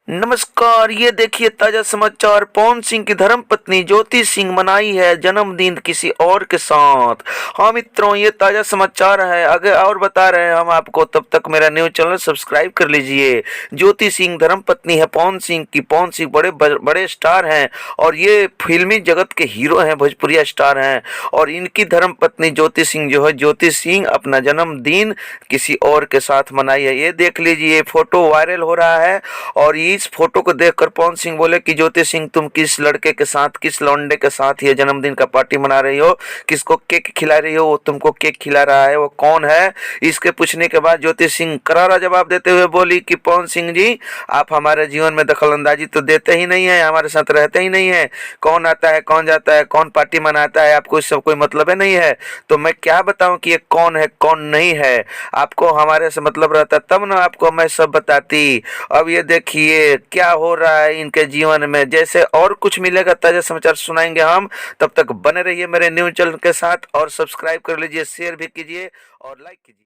नमस्कार, ये देखिए ताजा समाचार। पवन सिंह की धर्मपत्नी ज्योति सिंह मनाई है जन्मदिन किसी और के साथ। हाँ मित्रों, ये ताजा समाचार है। अगर और बता रहे हैं हम आपको, तब तक मेरा न्यूज चैनल सब्सक्राइब कर लीजिए। ज्योति सिंह धर्मपत्नी है पवन सिंह की। पवन सिंह बड़े बड़े स्टार हैं और ये फिल्मी जगत के हीरो हैं, भोजपुरिया स्टार हैं। और इनकी धर्मपत्नी ज्योति सिंह जो है, ज्योति सिंह अपना जन्मदिन किसी और के साथ मनाई है। ये देख लीजिए, फोटो वायरल हो रहा है। और इस फोटो को देखकर पवन सिंह बोले कि ज्योति सिंह, तुम किस लड़के के साथ, किस लौंडे के साथ ये जन्मदिन का पार्टी मना रही हो, किसको केक खिला रही हो, वो तुमको केक खिला रहा है, वो कौन है। इसके पूछने के बाद ज्योति सिंह करारा जवाब देते हुए बोली कि पवन सिंह जी, आप हमारे जीवन में दखलंदाजी तो देते ही नहीं है, हमारे साथ रहते ही नहीं है। कौन आता है, कौन जाता है, कौन पार्टी मनाता है, आपको इससे कोई मतलब है नहीं है। तो मैं क्या बताऊं कि ये कौन है कौन नहीं है। आपको हमारे से मतलब रहता तब ना आपको मैं सब बताती। अब ये देखिए क्या हो रहा है इनके जीवन में। जैसे और कुछ मिलेगा ताजा समाचार सुनाएंगे हम। तब तक बने रहिए मेरे न्यूज चैनल के साथ और सब्सक्राइब कर लीजिए, शेयर भी कीजिए और लाइक कीजिए।